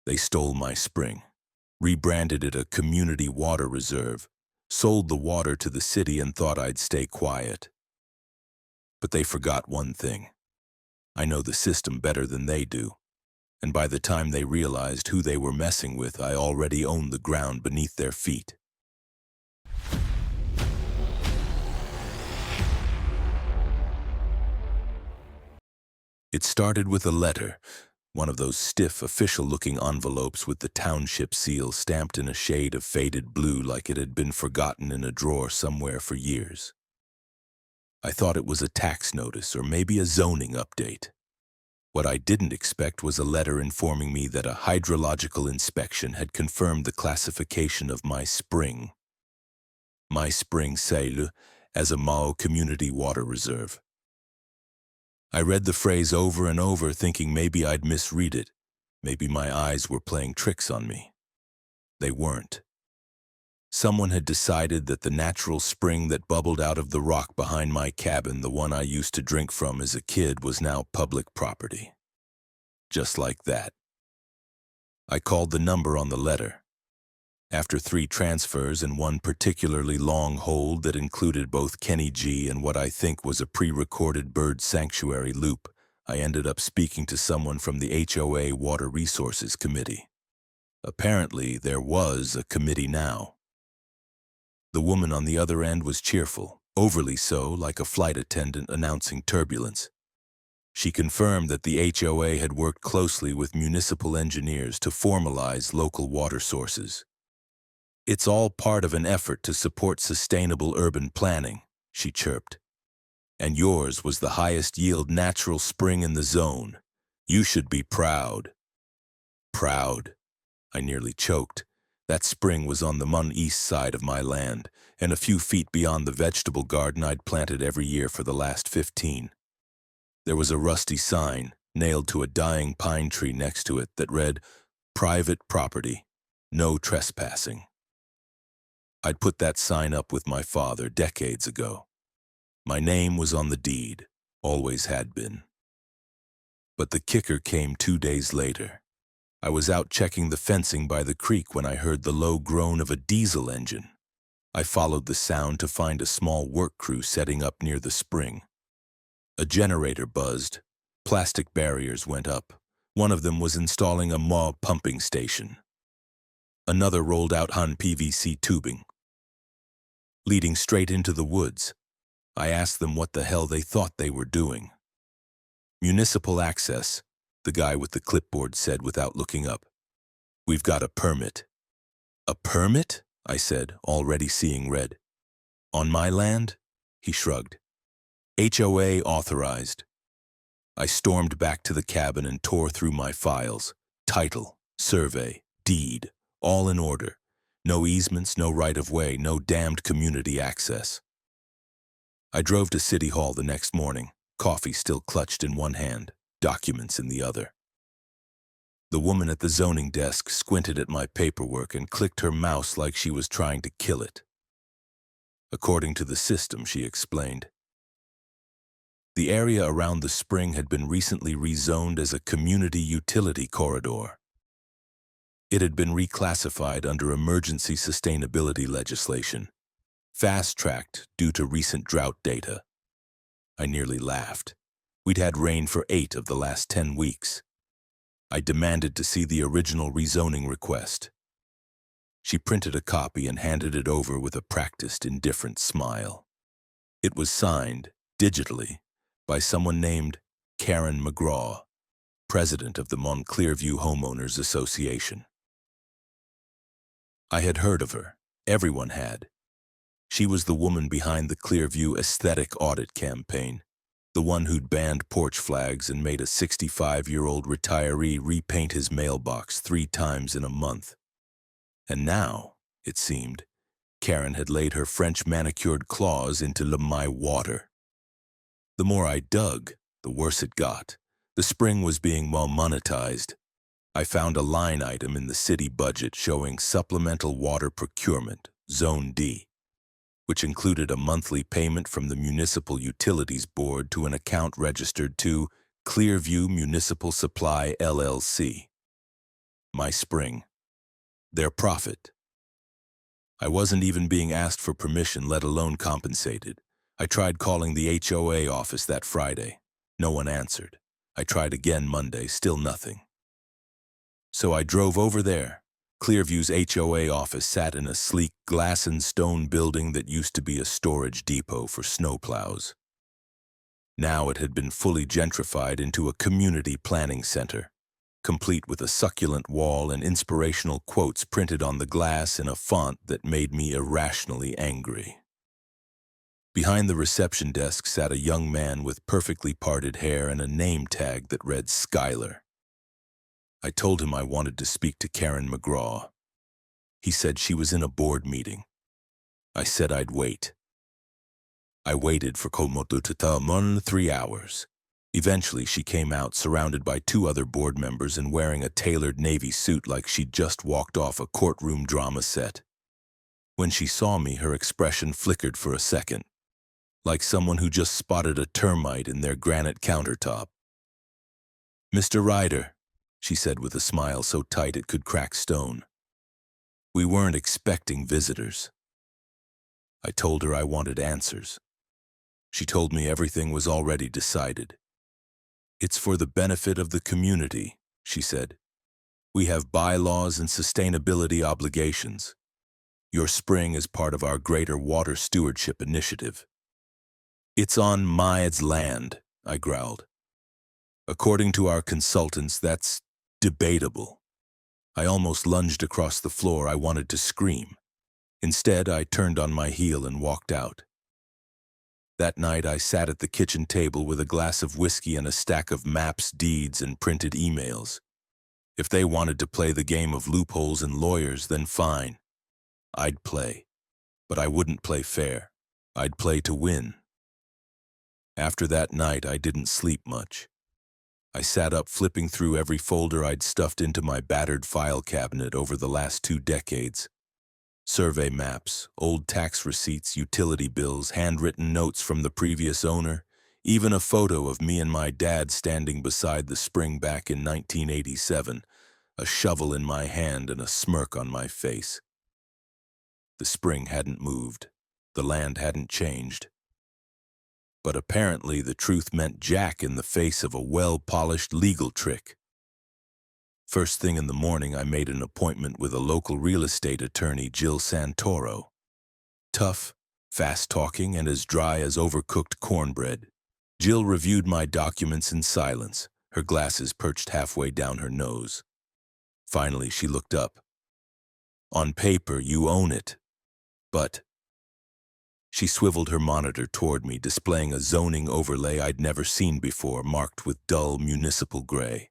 They stole my spring, rebranded it a community water reserve, sold the water to the city and thought I'd stay quiet. But they forgot one thing. I know the system better than they do, and by the time they realized who they were messing with, I already owned the ground beneath their feet. It started with a letter, one of those stiff, official-looking envelopes with the township seal stamped in a shade of faded blue like it had been forgotten in a drawer somewhere for years. I thought it was a tax notice or maybe a zoning update. What I didn't expect was a letter informing me that a hydrological inspection had confirmed the classification of my spring Seille, as a Mao community water reserve. I read the phrase over and over, thinking maybe I'd misread it. Maybe my eyes were playing tricks on me. They weren't. Someone had decided that the natural spring that bubbled out of the rock behind my cabin, the one I used to drink from as a kid, was now public property. Just like that. I called the number on the letter. After 3 transfers and one particularly long hold that included both Kenny G and what I think was a pre-recorded bird sanctuary loop, I ended up speaking to someone from the HOA Water Resources Committee. Apparently, there was a committee now. The woman on the other end was cheerful, overly so, like a flight attendant announcing turbulence. She confirmed that the HOA had worked closely with municipal engineers to formalize local water sources. "It's all part of an effort to support sustainable urban planning," she chirped. "And yours was the highest yield natural spring in the zone. You should be proud." Proud? I nearly choked. That spring was on the east side of my land, and a few feet beyond the vegetable garden I'd planted every year for the last 15. There was a rusty sign nailed to a dying pine tree next to it that read, "Private property, no trespassing." I'd put that sign up with my father decades ago. My name was on the deed, always had been. But the kicker came 2 days later. I was out checking the fencing by the creek when I heard the low groan of a diesel engine. I followed the sound to find a small work crew setting up near the spring. A generator buzzed. Plastic barriers went up. One of them was installing a pumping station. Another rolled out PVC tubing, leading straight into the woods. I asked them what the hell they thought they were doing. "Municipal access," the guy with the clipboard said without looking up. "We've got a permit." "A permit?" I said, already seeing red. "On my land?" He shrugged. "HOA authorized." I stormed back to the cabin and tore through my files. Title, survey, deed, all in order. No easements, no right-of-way, no damned community access. I drove to City Hall the next morning, coffee still clutched in one hand, documents in the other. The woman at the zoning desk squinted at my paperwork and clicked her mouse like she was trying to kill it. According to the system, she explained, the area around the spring had been recently rezoned as a community utility corridor. It had been reclassified under emergency sustainability legislation, fast-tracked due to recent drought data. I nearly laughed. We'd had rain for 8 of the last 10 weeks. I demanded to see the original rezoning request. She printed a copy and handed it over with a practiced, indifferent smile. It was signed, digitally, by someone named Karen McGraw, president of the Clearview Homeowners Association. I had heard of her. Everyone had. She was the woman behind the Clearview aesthetic audit campaign, the one who'd banned porch flags and made a 65-year-old retiree repaint his mailbox 3 times in a month. And now, it seemed, Karen had laid her French manicured claws into my water. The more I dug, the worse it got. The spring was being well monetized. I found a line item in the city budget showing supplemental water procurement, Zone D, which included a monthly payment from the Municipal Utilities Board to an account registered to Clearview Municipal Supply, LLC. My spring. Their profit. I wasn't even being asked for permission, let alone compensated. I tried calling the HOA office that Friday. No one answered. I tried again Monday, still nothing. So I drove over there. Clearview's HOA office sat in a sleek glass and stone building that used to be a storage depot for snowplows. Now it had been fully gentrified into a community planning center, complete with a succulent wall and inspirational quotes printed on the glass in a font that made me irrationally angry. Behind the reception desk sat a young man with perfectly parted hair and a name tag that read Skylar. I told him I wanted to speak to Karen McGraw. He said she was in a board meeting. I said I'd wait. I waited for Komoto to tell 3 hours. Eventually, she came out surrounded by 2 other board members and wearing a tailored navy suit like she'd just walked off a courtroom drama set. When she saw me, her expression flickered for a second, like someone who just spotted a termite in their granite countertop. "Mr. Ryder," she said with a smile so tight it could crack stone. "We weren't expecting visitors." I told her I wanted answers. She told me everything was already decided. "It's for the benefit of the community," she said. "We have bylaws and sustainability obligations. Your spring is part of our greater water stewardship initiative." "It's on Maed's land," I growled. "According to our consultants, that's debatable." I almost lunged across the floor. I wanted to scream. Instead, I turned on my heel and walked out. That night, I sat at the kitchen table with a glass of whiskey and a stack of maps, deeds, and printed emails. If they wanted to play the game of loopholes and lawyers, then fine. I'd play. But I wouldn't play fair. I'd play to win. After that night, I didn't sleep much. I sat up flipping through every folder I'd stuffed into my battered file cabinet over the last 2 decades. Survey maps, old tax receipts, utility bills, handwritten notes from the previous owner, even a photo of me and my dad standing beside the spring back in 1987, a shovel in my hand and a smirk on my face. The spring hadn't moved. The land hadn't changed. But apparently the truth meant jack in the face of a well-polished legal trick. First thing in the morning, I made an appointment with a local real estate attorney, Jill Santoro. Tough, fast-talking, and as dry as overcooked cornbread. Jill reviewed my documents in silence, her glasses perched halfway down her nose. Finally, she looked up. "On paper, you own it. But..." She swiveled her monitor toward me, displaying a zoning overlay I'd never seen before, marked with dull municipal gray.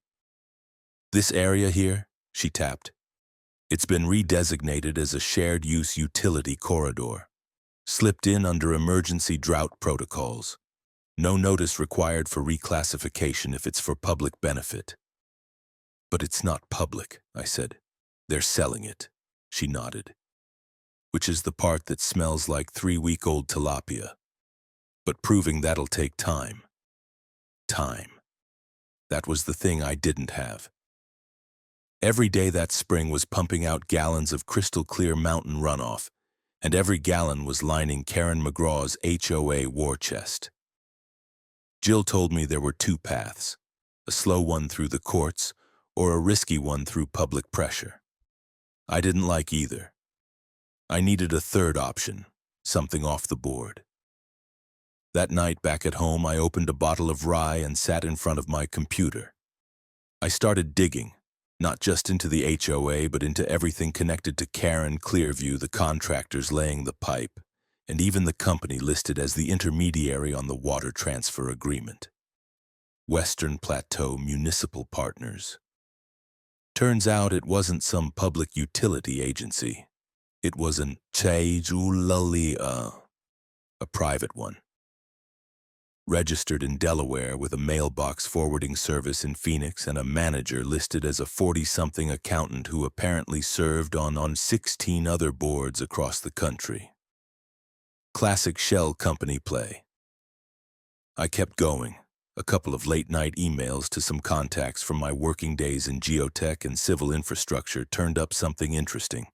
"This area here," she tapped, "it's been redesignated as a shared-use utility corridor, slipped in under emergency drought protocols. No notice required for reclassification if it's for public benefit." "But it's not public," I said. "They're selling it." She nodded. "Which is the part that smells like 3-week-old tilapia. But proving that'll take time." Time. That was the thing I didn't have. Every day that spring was pumping out gallons of crystal-clear mountain runoff, and every gallon was lining Karen McGraw's HOA war chest. Jill told me there were 2 paths, a slow one through the courts or a risky one through public pressure. I didn't like either. I needed a third option, something off the board. That night back at home, I opened a bottle of rye and sat in front of my computer. I started digging. Not just into the HOA, but into everything connected to Karen, Clearview, the contractors laying the pipe, and even the company listed as the intermediary on the water transfer agreement. Western Plateau Municipal Partners. Turns out it wasn't some public utility agency. It was an Chayjulalia, a private one. Registered in Delaware with a mailbox forwarding service in Phoenix and a manager listed as a 40-something accountant who apparently served on 16 other boards across the country. Classic shell company play. I kept going, A couple of late-night emails to some contacts from my working days in geotech and civil infrastructure turned up something interesting.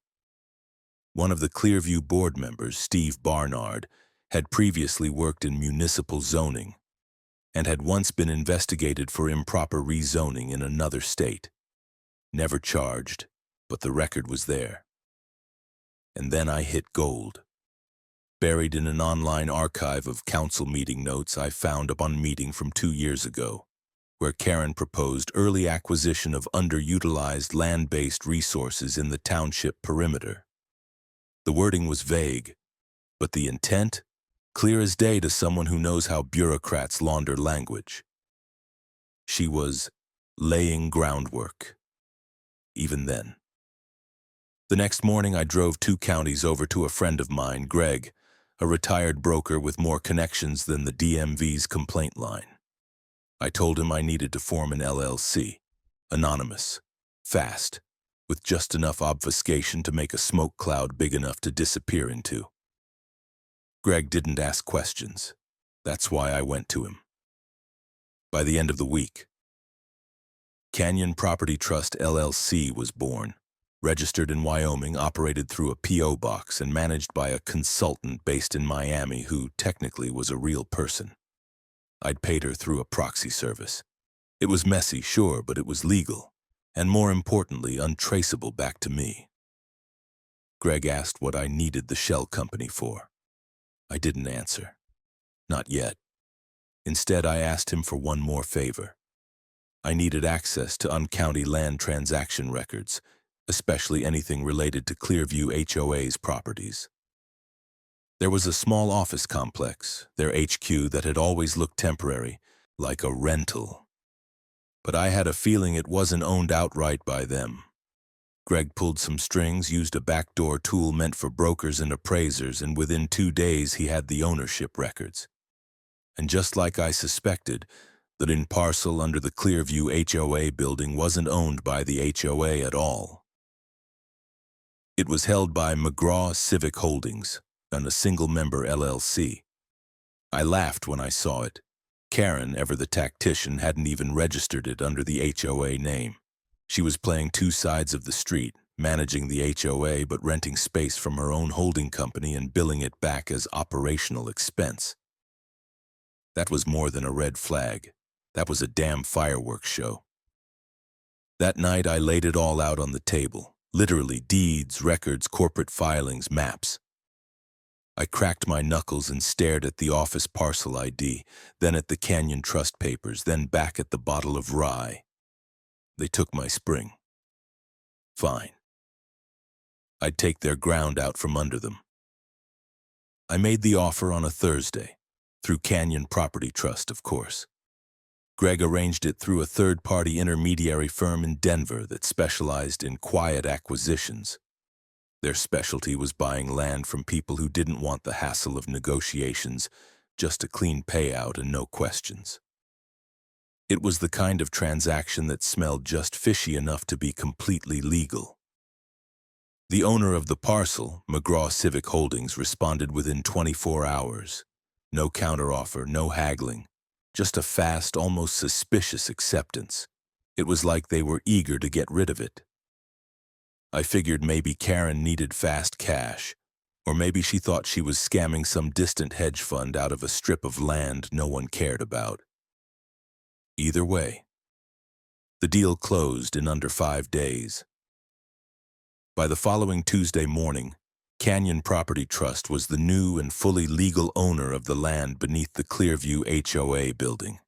One of the Clearview board members, Steve Barnard, had previously worked in municipal zoning and had once been investigated for improper rezoning in another state. Never charged, but the record was there. And then I hit gold. Buried in an online archive of council meeting notes I found upon meeting from 2 years ago, where Karen proposed early acquisition of underutilized land-based resources in the township perimeter. The wording was vague, but the intent, clear as day to someone who knows how bureaucrats launder language. She was laying groundwork, even then. The next morning I drove 2 counties over to a friend of mine, Greg, a retired broker with more connections than the DMV's complaint line. I told him I needed to form an LLC, anonymous, fast, with just enough obfuscation to make a smoke cloud big enough to disappear into. Greg didn't ask questions. That's why I went to him. By the end of the week, Canyon Property Trust LLC was born. Registered in Wyoming, operated through a P.O. box, and managed by a consultant based in Miami who technically was a real person. I'd paid her through a proxy service. It was messy, sure, but it was legal, and more importantly, untraceable back to me. Greg asked what I needed the shell company for. I didn't answer. Not yet. Instead, I asked him for one more favor. I needed access to uncounty land transaction records, especially anything related to Clearview HOA's properties. There was a small office complex, their HQ, that had always looked temporary, like a rental. But I had a feeling it wasn't owned outright by them. Greg pulled some strings, used a backdoor tool meant for brokers and appraisers, and within 2 days he had the ownership records. And just like I suspected, that in parcel under the Clearview HOA building wasn't owned by the HOA at all. It was held by McGraw Civic Holdings and a single-member LLC. I laughed when I saw it. Karen, ever the tactician, hadn't even registered it under the HOA name. She was playing 2 sides of the street, managing the HOA but renting space from her own holding company and billing it back as operational expense. That was more than a red flag. That was a damn fireworks show. That night I laid it all out on the table. Literally deeds, records, corporate filings, maps. I cracked my knuckles and stared at the office parcel ID, then at the Canyon Trust papers, then back at the bottle of rye. They took my spring. Fine. I'd take their ground out from under them. I made the offer on a Thursday, through Canyon Property Trust, of course. Greg arranged it through a third-party intermediary firm in Denver that specialized in quiet acquisitions. Their specialty was buying land from people who didn't want the hassle of negotiations, just a clean payout and no questions. It was the kind of transaction that smelled just fishy enough to be completely legal. The owner of the parcel, McGraw Civic Holdings, responded within 24 hours. No counteroffer, no haggling. Just a fast, almost suspicious acceptance. It was like they were eager to get rid of it. I figured maybe Karen needed fast cash, or maybe she thought she was scamming some distant hedge fund out of a strip of land no one cared about. Either way, the deal closed in under 5 days. By the following Tuesday morning, Canyon Property Trust was the new and fully legal owner of the land beneath the Clearview HOA building.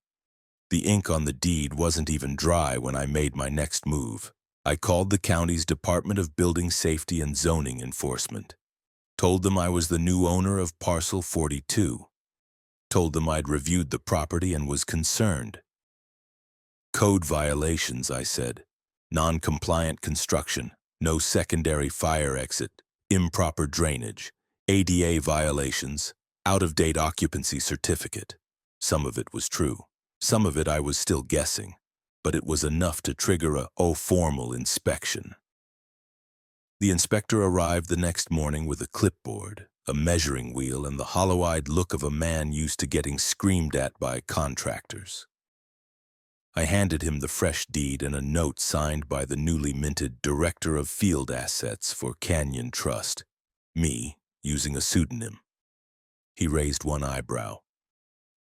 The ink on the deed wasn't even dry when I made my next move. I called the county's Department of Building Safety and Zoning Enforcement. Told them I was the new owner of Parcel 42. Told them I'd reviewed the property and was concerned. Code violations, I said. Non-compliant construction, no secondary fire exit, improper drainage, ADA violations, out-of-date occupancy certificate. Some of it was true. Some of it I was still guessing, but it was enough to trigger a formal inspection. The inspector arrived the next morning with a clipboard, a measuring wheel, and the hollow-eyed look of a man used to getting screamed at by contractors. I handed him the fresh deed and a note signed by the newly minted Director of Field Assets for Canyon Trust, me, using a pseudonym. He raised one eyebrow.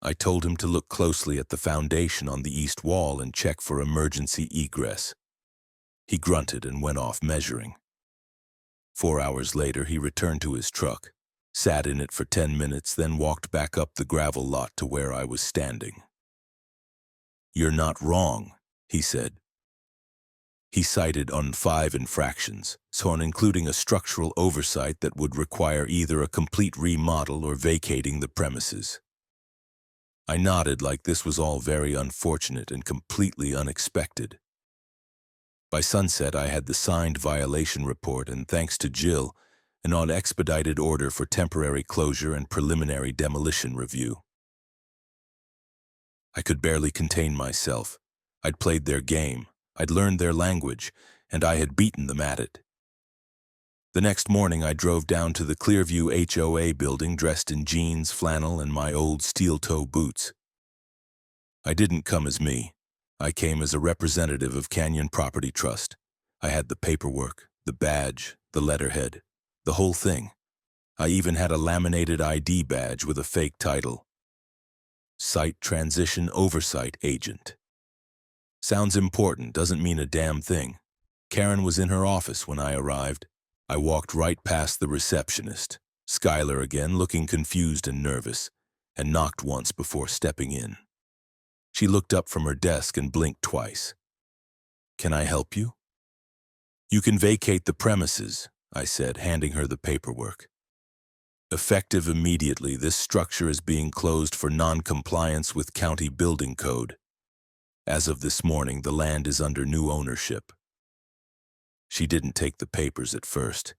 I told him to look closely at the foundation on the east wall and check for emergency egress. He grunted and went off measuring. 4 hours later, he returned to his truck, sat in it for 10 minutes, then walked back up the gravel lot to where I was standing. "You're not wrong," he said. He cited on 5 infractions, so on including a structural oversight that would require either a complete remodel or vacating the premises. I nodded like this was all very unfortunate and completely unexpected. By sunset, I had the signed violation report and, thanks to Jill, an on-expedited order for temporary closure and preliminary demolition review. I could barely contain myself. I'd played their game, I'd learned their language, and I had beaten them at it. The next morning, I drove down to the Clearview HOA building dressed in jeans, flannel, and my old steel-toe boots. I didn't come as me. I came as a representative of Canyon Property Trust. I had the paperwork, the badge, the letterhead, the whole thing. I even had a laminated ID badge with a fake title. Site Transition Oversight Agent. Sounds important, doesn't mean a damn thing. Karen was in her office when I arrived. I walked right past the receptionist, Skylar again, looking confused and nervous, and knocked once before stepping in. She looked up from her desk and blinked twice. "Can I help you?" "You can vacate the premises," I said, handing her the paperwork. "Effective immediately, this structure is being closed for non-compliance with County Building Code. As of this morning, the land is under new ownership." She didn't take the papers at first,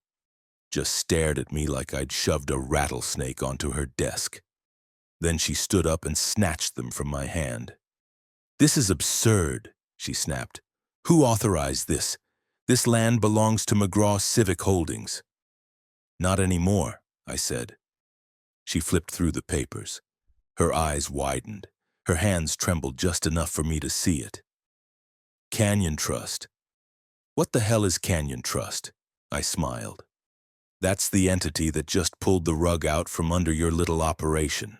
just stared at me like I'd shoved a rattlesnake onto her desk. Then she stood up and snatched them from my hand. "This is absurd," she snapped. "Who authorized this? This land belongs to McGraw Civic Holdings." "Not anymore," I said. She flipped through the papers. Her eyes widened. Her hands trembled just enough for me to see it. "Canyon Trust." "What the hell is Canyon Trust?" I smiled. "That's the entity that just pulled the rug out from under your little operation."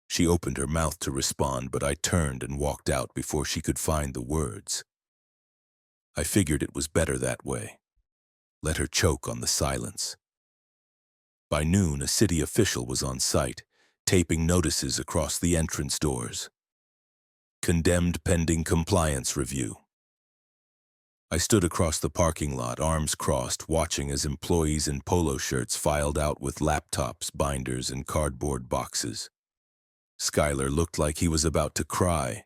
She opened her mouth to respond, but I turned and walked out before she could find the words. I figured it was better that way. Let her choke on the silence. By noon, a city official was on site, taping notices across the entrance doors. "Condemned pending compliance review." I stood across the parking lot, arms crossed, watching as employees in polo shirts filed out with laptops, binders, and cardboard boxes. Skylar looked like he was about to cry.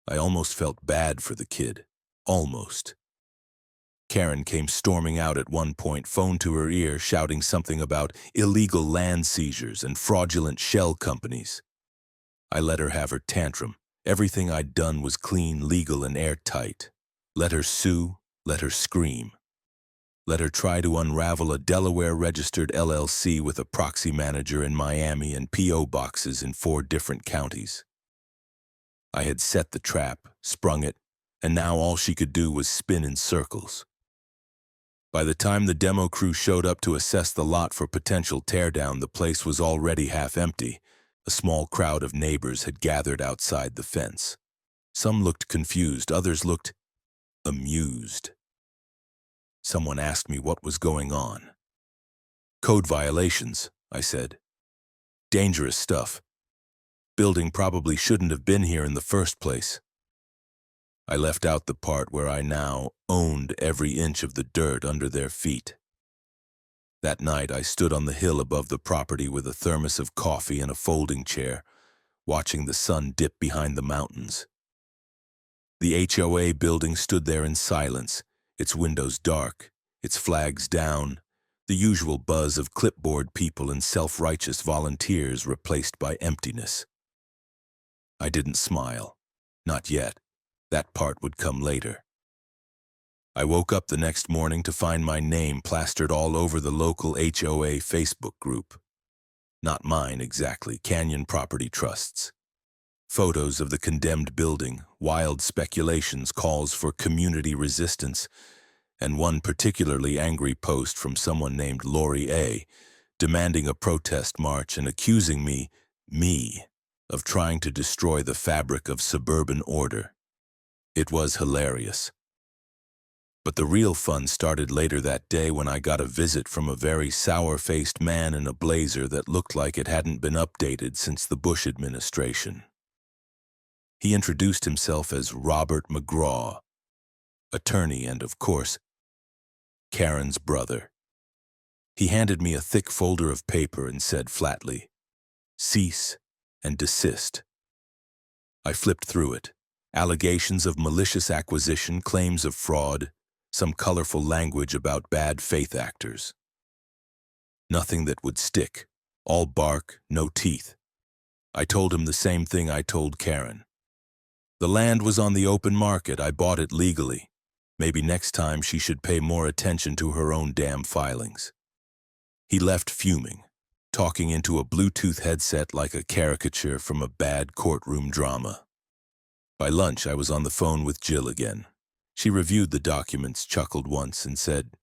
I almost felt bad for the kid. Almost. Karen came storming out at one point, phone to her ear, shouting something about illegal land seizures and fraudulent shell companies. I let her have her tantrum. Everything I'd done was clean, legal, and airtight. Let her sue, let her scream. Let her try to unravel a Delaware-registered LLC with a proxy manager in Miami and P.O. boxes in 4 different counties. I had set the trap, sprung it, and now all she could do was spin in circles. By the time the demo crew showed up to assess the lot for potential teardown, the place was already half empty. A small crowd of neighbors had gathered outside the fence. Some looked confused, others looked amused. Someone asked me what was going on. "Code violations," I said. "Dangerous stuff. Building probably shouldn't have been here in the first place." I left out the part where I now owned every inch of the dirt under their feet. That night, I stood on the hill above the property with a thermos of coffee and a folding chair, watching the sun dip behind the mountains. The HOA building stood there in silence, its windows dark, its flags down, the usual buzz of clipboard people and self-righteous volunteers replaced by emptiness. I didn't smile. Not yet. That part would come later. I woke up the next morning to find my name plastered all over the local HOA Facebook group. Not mine exactly, Canyon Property Trust's. Photos of the condemned building, wild speculations, calls for community resistance, and one particularly angry post from someone named Lori A., demanding a protest march and accusing me, of trying to destroy the fabric of suburban order. It was hilarious. But the real fun started later that day when I got a visit from a very sour-faced man in a blazer that looked like it hadn't been updated since the Bush administration. He introduced himself as Robert McGraw, attorney and, of course, Karen's brother. He handed me a thick folder of paper and said flatly, "Cease and desist." I flipped through it. Allegations of malicious acquisition, claims of fraud, some colorful language about bad faith actors. Nothing that would stick. All bark, no teeth. I told him the same thing I told Karen. The land was on the open market. I bought it legally. Maybe next time she should pay more attention to her own damn filings. He left fuming, talking into a Bluetooth headset like a caricature from a bad courtroom drama. By lunch, I was on the phone with Jill again. She reviewed the documents, chuckled once, and said,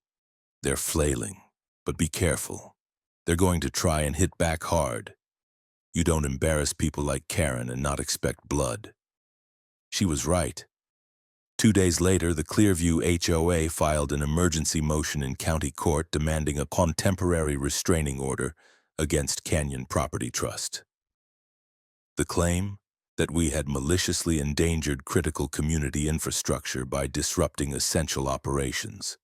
"They're flailing, but be careful. They're going to try and hit back hard. You don't embarrass people like Karen and not expect blood." She was right. 2 days later, the Clearview HOA filed an emergency motion in county court demanding a temporary restraining order against Canyon Property Trust. The claim? That we had maliciously endangered critical community infrastructure by disrupting essential operations.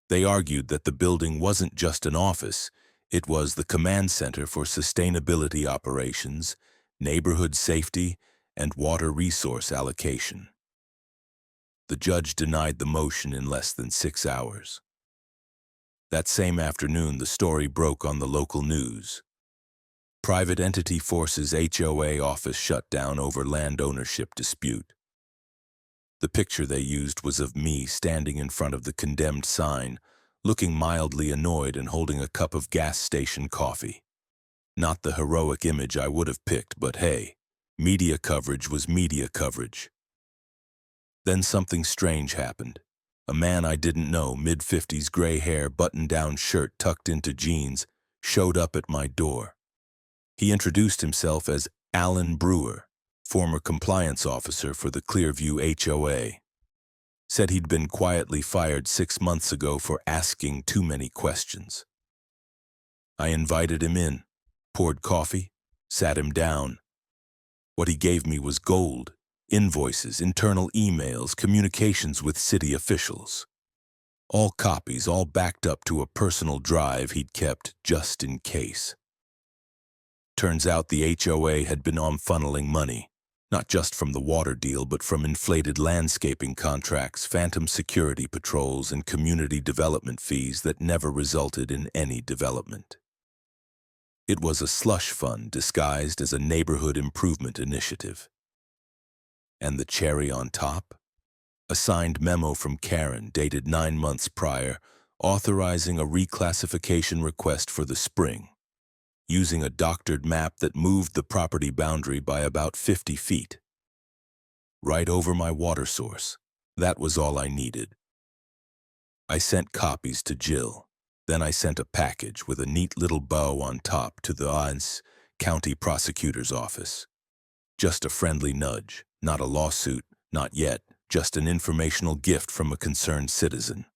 They argued that the building wasn't just an office, it was the command center for sustainability operations, neighborhood safety, and water resource allocation. The judge denied the motion in less than 6 hours. That same afternoon, the story broke on the local news. Private entity forces HOA office shut down over land ownership dispute. The picture they used was of me standing in front of the condemned sign, looking mildly annoyed and holding a cup of gas station coffee. Not the heroic image I would have picked, but hey, media coverage was media coverage. Then something strange happened. A man I didn't know, mid-50s, gray hair, button-down shirt tucked into jeans, showed up at my door. He introduced himself as Alan Brewer, former compliance officer for the Clearview HOA. Said he'd been quietly fired 6 months ago for asking too many questions. I invited him in, poured coffee, sat him down. What he gave me was gold, invoices, internal emails, communications with city officials. All copies, all backed up to a personal drive he'd kept just in case. Turns out the HOA had been funneling money, not just from the water deal, but from inflated landscaping contracts, phantom security patrols, and community development fees that never resulted in any development. It was a slush fund disguised as a neighborhood improvement initiative. And the cherry on top? A signed memo from Karen dated 9 months prior, authorizing a reclassification request for the spring, using a doctored map that moved the property boundary by about 50 feet. Right over my water source. That was all I needed. I sent copies to Jill. Then I sent a package with a neat little bow on top to the county prosecutor's office. Just a friendly nudge, not a lawsuit, not yet, just an informational gift from a concerned citizen.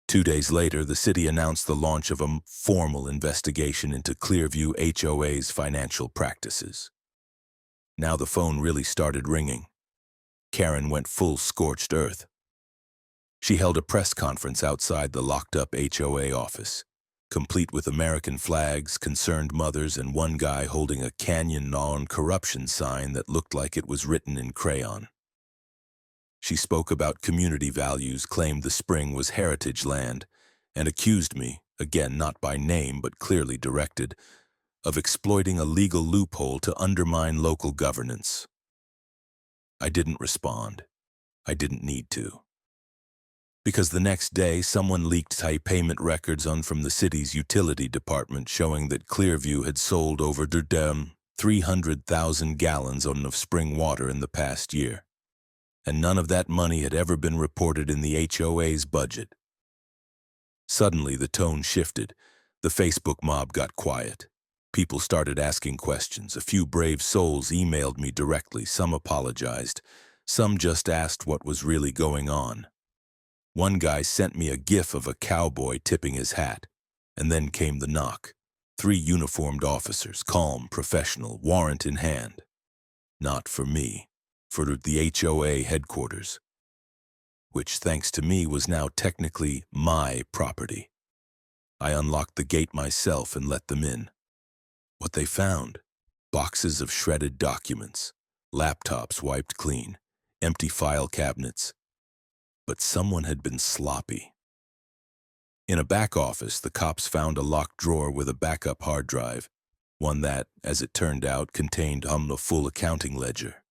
2 days later, the city announced the launch of a formal investigation into Clearview HOA's financial practices. Now the phone really started ringing. Karen went full scorched earth. She held a press conference outside the locked-up HOA office, complete with American flags, concerned mothers, and one guy holding a Canyon non-corruption sign that looked like it was written in crayon. She spoke about community values, claimed the spring was heritage land, and accused me, again not by name but clearly directed, of exploiting a legal loophole to undermine local governance. I didn't respond. I didn't need to. Because the next day, someone leaked payment records from the city's utility department showing that Clearview had sold over 300,000 gallons of spring water in the past year. And none of that money had ever been reported in the HOA's budget. Suddenly, the tone shifted. The Facebook mob got quiet. People started asking questions. A few brave souls emailed me directly. Some apologized. Some just asked what was really going on. One guy sent me a gif of a cowboy tipping his hat. And then came the knock. 3 uniformed officers, calm, professional, warrant in hand. Not for me, for the HOA headquarters, which, thanks to me, was now technically my property. I unlocked the gate myself and let them in. What they found: boxes of shredded documents, laptops wiped clean, empty file cabinets. But someone had been sloppy. In a back office, the cops found a locked drawer with a backup hard drive, one that, as it turned out, contained a full accounting ledger.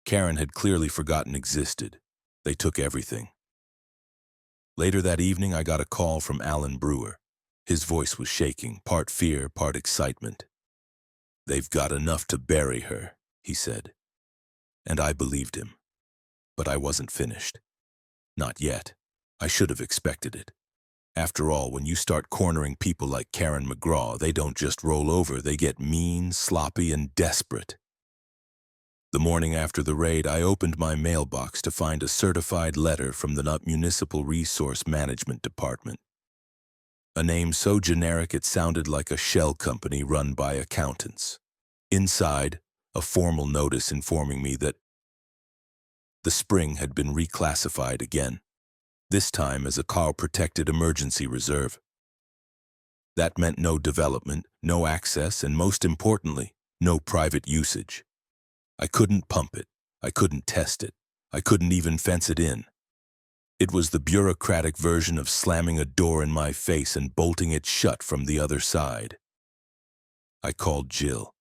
Karen had clearly forgotten existed. They took everything. Later that evening, I got a call from Alan Brewer. His voice was shaking, part fear, part excitement. "They've got enough to bury her," he said. And I believed him. But I wasn't finished. Not yet. I should have expected it. After all, when you start cornering people like Karen McGraw, they don't just roll over, they get mean, sloppy, and desperate. The morning after the raid, I opened my mailbox to find a certified letter from the Municipal Resource Management Department. A name so generic it sounded like a shell company run by accountants. Inside, a formal notice informing me that the spring had been reclassified again, this time as a car-protected emergency reserve. That meant no development, no access, and most importantly, no private usage. I couldn't pump it, I couldn't test it, I couldn't even fence it in. It was the bureaucratic version of slamming a door in my face and bolting it shut from the other side. I called Jill.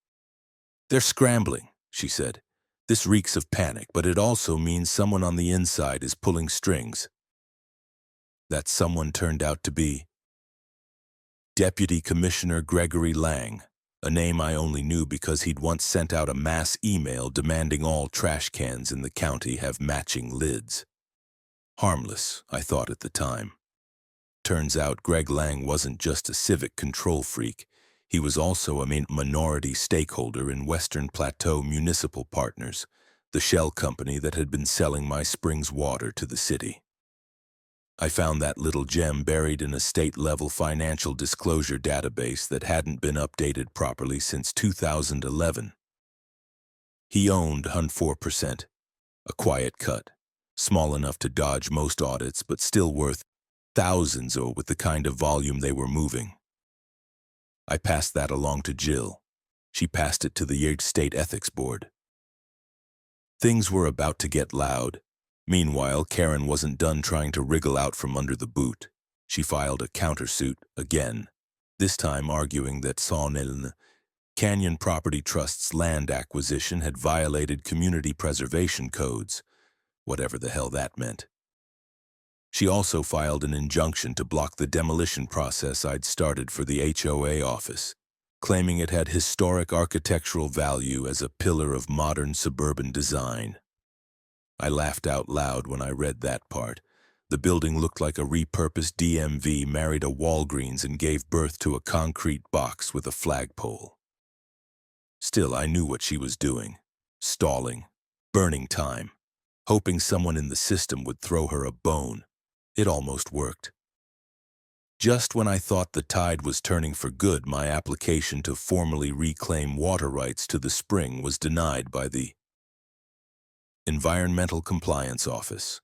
"They're scrambling," she said. "This reeks of panic, but it also means someone on the inside is pulling strings." That someone turned out to be Deputy Commissioner Gregory Lang, a name I only knew because he'd once sent out a mass email demanding all trash cans in the county have matching lids. Harmless, I thought at the time. Turns out Greg Lang wasn't just a civic control freak. He was also a minority stakeholder in Western Plateau Municipal Partners, the shell company that had been selling my springs water to the city. I found that little gem buried in a state-level financial disclosure database that hadn't been updated properly since 2011. He owned 4%, a quiet cut, small enough to dodge most audits but still worth thousands with the kind of volume they were moving. I passed that along to Jill. She passed it to the State Ethics Board. Things were about to get loud. Meanwhile, Karen wasn't done trying to wriggle out from under the boot. She filed a countersuit again, this time arguing that Canyon Property Trust's land acquisition had violated community preservation codes, whatever the hell that meant. She also filed an injunction to block the demolition process I'd started for the HOA office, claiming it had historic architectural value as a pillar of modern suburban design. I laughed out loud when I read that part. The building looked like a repurposed DMV married a Walgreens and gave birth to a concrete box with a flagpole. Still, I knew what she was doing. Stalling, burning time, hoping someone in the system would throw her a bone. It almost worked. Just when I thought the tide was turning for good, my application to formally reclaim water rights to the spring was denied by the Environmental Compliance Office.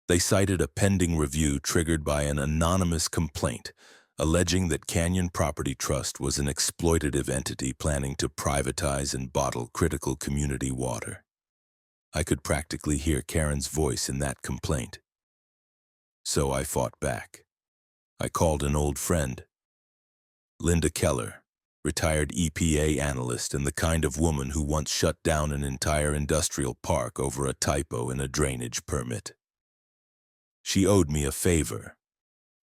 They cited a pending review triggered by an anonymous complaint alleging that Canyon Property Trust was an exploitative entity planning to privatize and bottle critical community water. I could practically hear Karen's voice in that complaint. So I fought back. I called an old friend, Linda Keller, retired EPA analyst and the kind of woman who once shut down an entire industrial park over a typo in a drainage permit. She owed me a favor.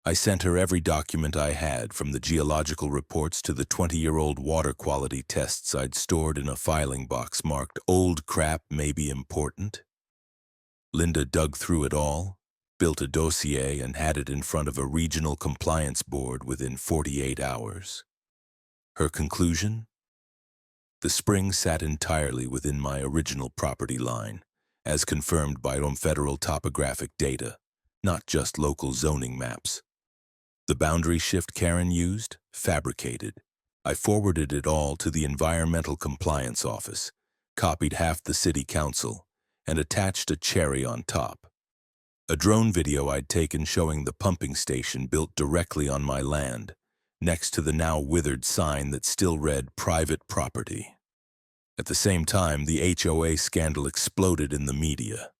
I sent her every document I had, from the geological reports to the 20-year-old water quality tests I'd stored in a filing box marked "Old Crap May Be Important." Linda dug through it all, built a dossier, and had it in front of a regional compliance board within 48 hours. Her conclusion? The spring sat entirely within my original property line, as confirmed by federal topographic data, not just local zoning maps. The boundary shift Karen used? Fabricated. I forwarded it all to the Environmental Compliance Office, copied half the city council, and attached a cherry on top. A drone video I'd taken showing the pumping station built directly on my land, next to the now withered sign that still read "Private Property." At the same time, the HOA scandal exploded in the media.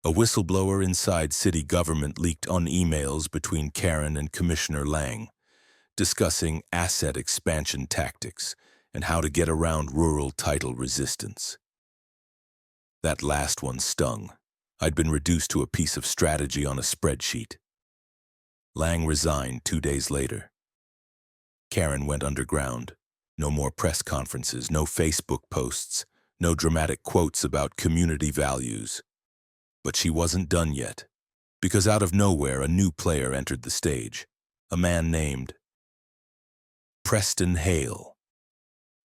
A whistleblower inside city government leaked on emails between Karen and Commissioner Lang, discussing asset expansion tactics and how to get around rural title resistance. That last one stung. I'd been reduced to a piece of strategy on a spreadsheet. Lang resigned 2 days later. Karen went underground. No more press conferences, no Facebook posts, no dramatic quotes about community values. But she wasn't done yet, because out of nowhere a new player entered the stage, a man named Preston Hale.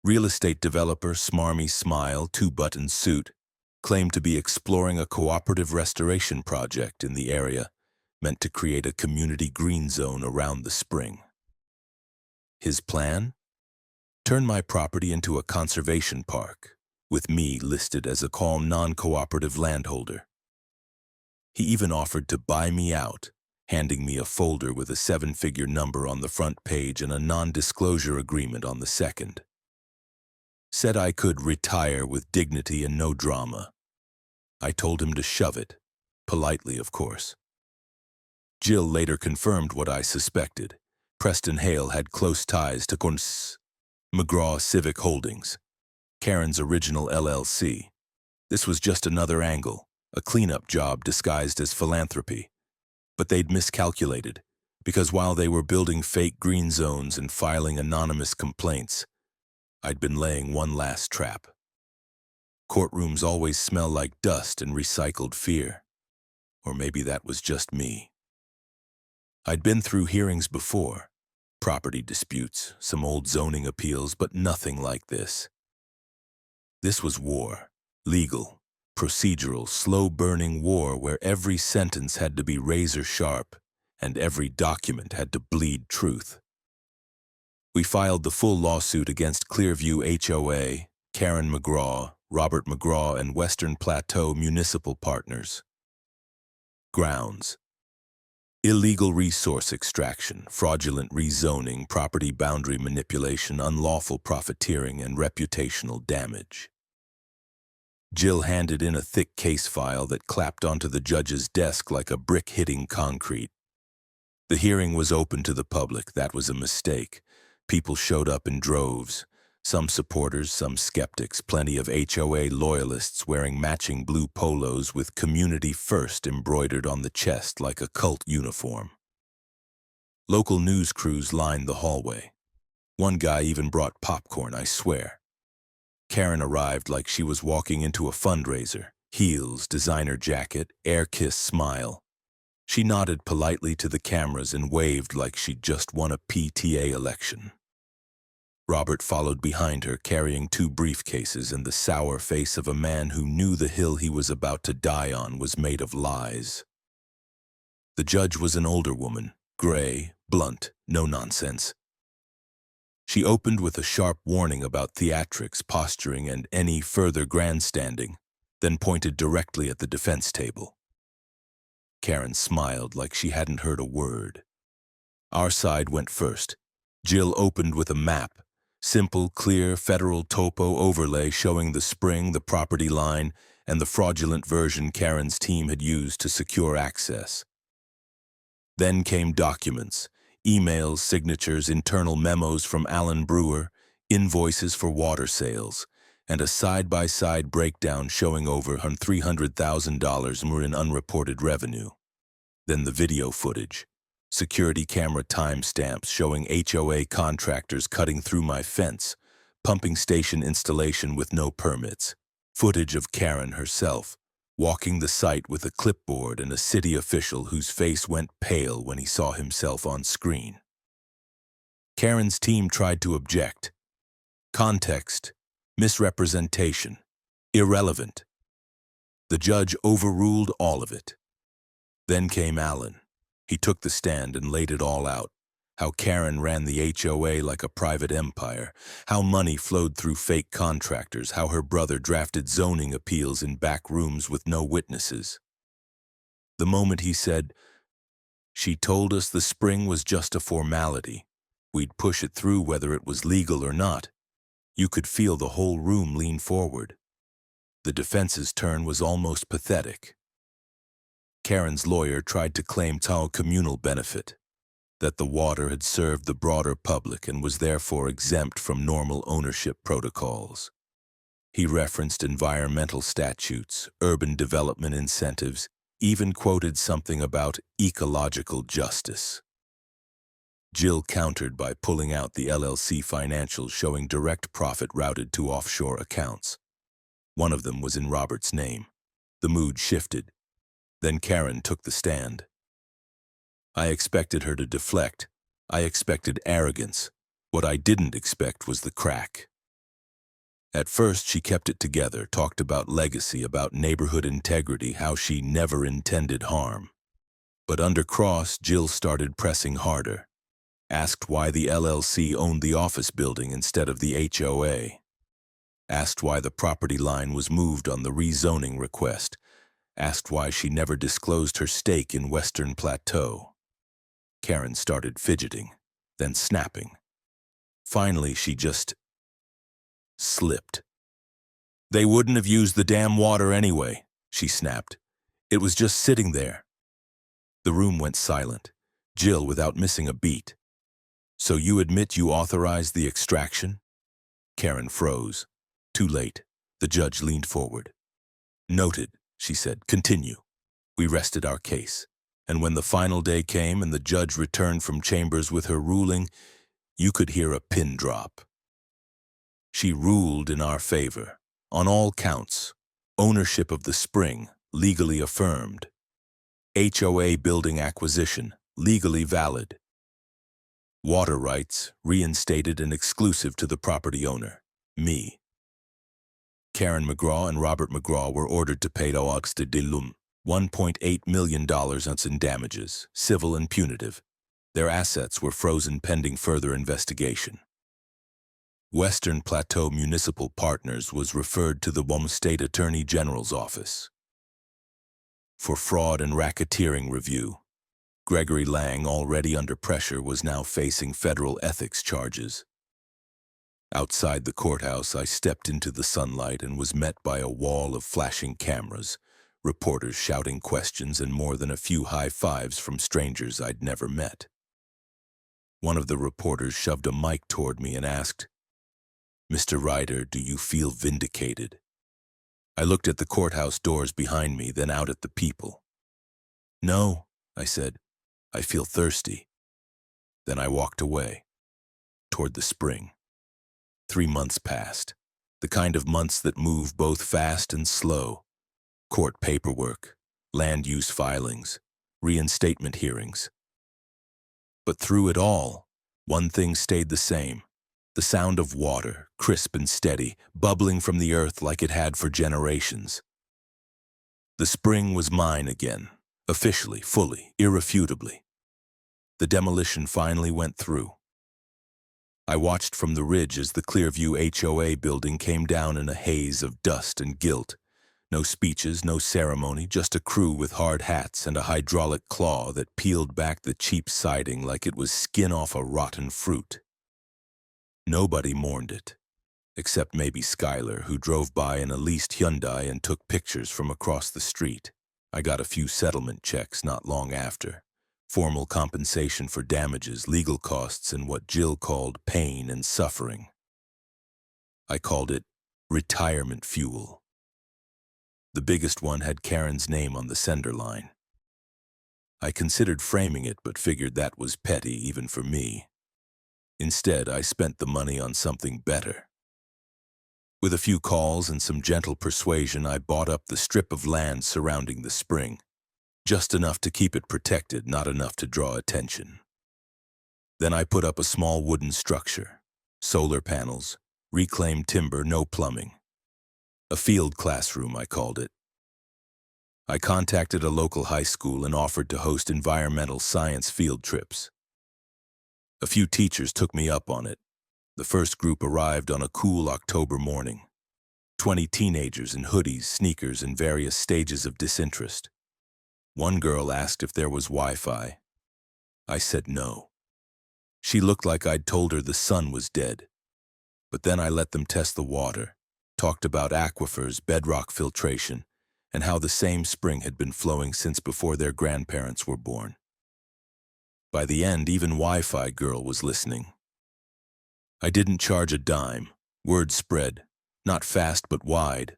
Real estate developer, smarmy smile, two-button suit, claimed to be exploring a cooperative restoration project in the area meant to create a community green zone around the spring. His plan? Turn my property into a conservation park, with me listed as a calm, non-cooperative landholder. He even offered to buy me out, handing me a folder with a 7-figure number on the front page and a non-disclosure agreement on the second. Said I could retire with dignity and no drama. I told him to shove it, politely of course. Jill later confirmed what I suspected. Preston Hale had close ties to McGraw Civic Holdings, Karen's original LLC. This was just another angle, a cleanup job disguised as philanthropy. But they'd miscalculated, because while they were building fake green zones and filing anonymous complaints, I'd been laying one last trap. Courtrooms always smell like dust and recycled fear. Or maybe that was just me. I'd been through hearings before, property disputes, some old zoning appeals, but nothing like this. This was war, legal, procedural, slow-burning war where every sentence had to be razor-sharp and every document had to bleed truth. We filed the full lawsuit against Clearview HOA, Karen McGraw, Robert McGraw, and Western Plateau Municipal Partners. Grounds: illegal resource extraction, fraudulent rezoning, property boundary manipulation, unlawful profiteering, and reputational damage. Jill handed in a thick case file that clapped onto the judge's desk like a brick hitting concrete. The hearing was open to the public. That was a mistake. People showed up in droves. Some supporters, some skeptics, plenty of HOA loyalists wearing matching blue polos with "Community First" embroidered on the chest like a cult uniform. Local news crews lined the hallway. One guy even brought popcorn, I swear. Karen arrived like she was walking into a fundraiser. Heels, designer jacket, air-kiss smile. She nodded politely to the cameras and waved like she'd just won a PTA election. Robert followed behind her, carrying 2 briefcases and the sour face of a man who knew the hill he was about to die on was made of lies. The judge was an older woman, gray, blunt, no nonsense. She opened with a sharp warning about theatrics, posturing, and any further grandstanding, then pointed directly at the defense table. Karen smiled like she hadn't heard a word. Our side went first. Jill opened with a map. Simple, clear, federal topo overlay showing the spring, the property line, and the fraudulent version Karen's team had used to secure access. Then came documents, emails, signatures, internal memos from Alan Brewer, invoices for water sales, and a side-by-side breakdown showing over $300,000 more in unreported revenue. Then the video footage. Security camera timestamps showing HOA contractors cutting through my fence, pumping station installation with no permits, footage of Karen herself, walking the site with a clipboard and a city official whose face went pale when he saw himself on screen. Karen's team tried to object. Context, misrepresentation, irrelevant. The judge overruled all of it. Then came Alan. He took the stand and laid it all out. How Karen ran the HOA like a private empire, how money flowed through fake contractors, how her brother drafted zoning appeals in back rooms with no witnesses. The moment he said, "She told us the spring was just a formality. We'd push it through whether it was legal or not," you could feel the whole room lean forward. The defense's turn was almost pathetic. Karen's lawyer tried to claim Tao communal benefit, that the water had served the broader public and was therefore exempt from normal ownership protocols. He referenced environmental statutes, urban development incentives, even quoted something about ecological justice. Jill countered by pulling out the LLC financials showing direct profit routed to offshore accounts. One of them was in Robert's name. The mood shifted. Then Karen took the stand. I expected her to deflect. I expected arrogance. What I didn't expect was the crack. At first, she kept it together, talked about legacy, about neighborhood integrity, how she never intended harm. But under cross, Jill started pressing harder. Asked why the LLC owned the office building instead of the HOA. Asked why the property line was moved on the rezoning request. Asked why she never disclosed her stake in Western Plateau. Karen started fidgeting, then snapping. Finally, she just slipped. "They wouldn't have used the damn water anyway," she snapped. "It was just sitting there." The room went silent, Jill without missing a beat. "So you admit you authorized the extraction?" Karen froze. Too late. The judge leaned forward. "Noted," she said. "Continue." We rested our case. And when the final day came and the judge returned from chambers with her ruling, you could hear a pin drop. She ruled in our favor, on all counts. Ownership of the spring, legally affirmed. HOA building acquisition, legally valid. Water rights, reinstated and exclusive to the property owner, me. Karen McGraw and Robert McGraw were ordered to pay Auguste de Lum $1.8 million in damages, civil and punitive. Their assets were frozen pending further investigation. Western Plateau Municipal Partners was referred to the WAM State Attorney General's office for fraud and racketeering review. Gregory Lang, already under pressure, was now facing federal ethics charges. Outside the courthouse, I stepped into the sunlight and was met by a wall of flashing cameras, reporters shouting questions, and more than a few high fives from strangers I'd never met. One of the reporters shoved a mic toward me and asked, "Mr. Ryder, do you feel vindicated?" I looked at the courthouse doors behind me, then out at the people. "No," I said. "I feel thirsty." Then I walked away, toward the spring. 3 months passed, the kind of months that move both fast and slow. Court paperwork, land use filings, reinstatement hearings. But through it all, one thing stayed the same. The sound of water, crisp and steady, bubbling from the earth like it had for generations. The spring was mine again, officially, fully, irrefutably. The demolition finally went through. I watched from the ridge as the Clearview HOA building came down in a haze of dust and guilt. No speeches, no ceremony, just a crew with hard hats and a hydraulic claw that peeled back the cheap siding like it was skin off a rotten fruit. Nobody mourned it, except maybe Skylar, who drove by in a leased Hyundai and took pictures from across the street. I got a few settlement checks not long after. Formal compensation for damages, legal costs, and what Jill called pain and suffering. I called it retirement fuel. The biggest one had Karen's name on the sender line. I considered framing it but figured that was petty even for me. Instead, I spent the money on something better. With a few calls and some gentle persuasion, I bought up the strip of land surrounding the spring. Just enough to keep it protected, not enough to draw attention. Then I put up a small wooden structure. Solar panels, reclaimed timber, no plumbing. A field classroom, I called it. I contacted a local high school and offered to host environmental science field trips. A few teachers took me up on it. The first group arrived on a cool October morning. 20 teenagers in hoodies, sneakers, and various stages of disinterest. One girl asked if there was Wi-Fi. I said no. She looked like I'd told her the sun was dead. But then I let them test the water, talked about aquifers, bedrock filtration, and how the same spring had been flowing since before their grandparents were born. By the end, even Wi-Fi girl was listening. I didn't charge a dime. Word spread, not fast but wide.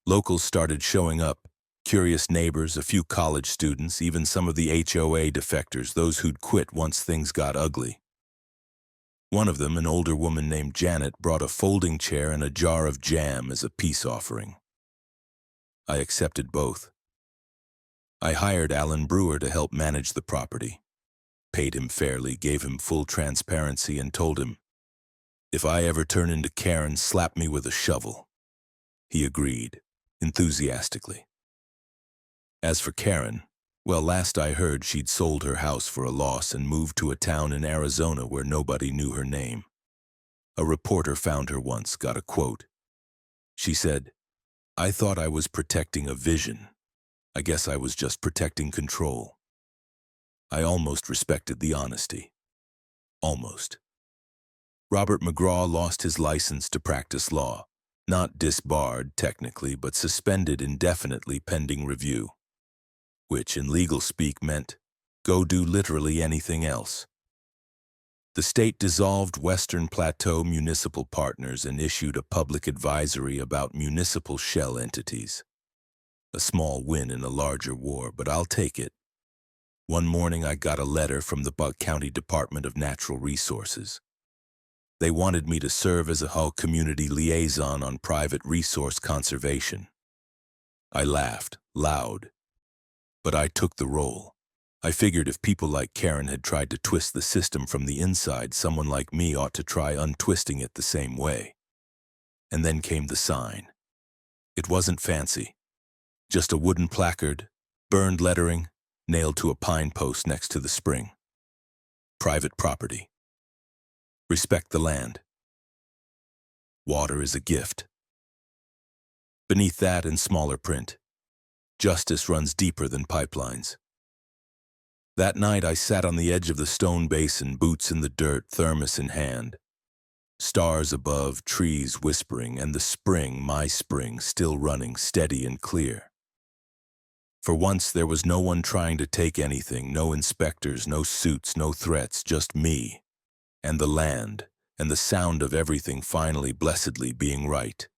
Locals started showing up. Curious neighbors, a few college students, even some of the HOA defectors, those who'd quit once things got ugly. One of them, an older woman named Janet, brought a folding chair and a jar of jam as a peace offering. I accepted both. I hired Alan Brewer to help manage the property, paid him fairly, gave him full transparency, and told him, if I ever turn into Karen, slap me with a shovel. He agreed, enthusiastically. As for Karen, well, last I heard she'd sold her house for a loss and moved to a town in Arizona where nobody knew her name. A reporter found her once, got a quote. She said, I thought I was protecting a vision. I guess I was just protecting control. I almost respected the honesty. Almost. Robert McGraw lost his license to practice law. Not disbarred, technically, but suspended indefinitely pending review. Which in legal speak meant, go do literally anything else. The state dissolved Western Plateau Municipal Partners and issued a public advisory about municipal shell entities. A small win in a larger war, but I'll take it. One morning I got a letter from the Buck County Department of Natural Resources. They wanted me to serve as a HOA community liaison on private resource conservation. I laughed, loud. But I took the role. I figured if people like Karen had tried to twist the system from the inside, someone like me ought to try untwisting it the same way. And then came the sign. It wasn't fancy. Just a wooden placard, burned lettering, nailed to a pine post next to the spring. Private property. Respect the land. Water is a gift. Beneath that, in smaller print, justice runs deeper than pipelines. That night I sat on the edge of the stone basin, boots in the dirt, thermos in hand. Stars above, trees whispering, and the spring, my spring, still running steady and clear. For once there was no one trying to take anything, no inspectors, no suits, no threats, just me, and the land, and the sound of everything finally, blessedly being right.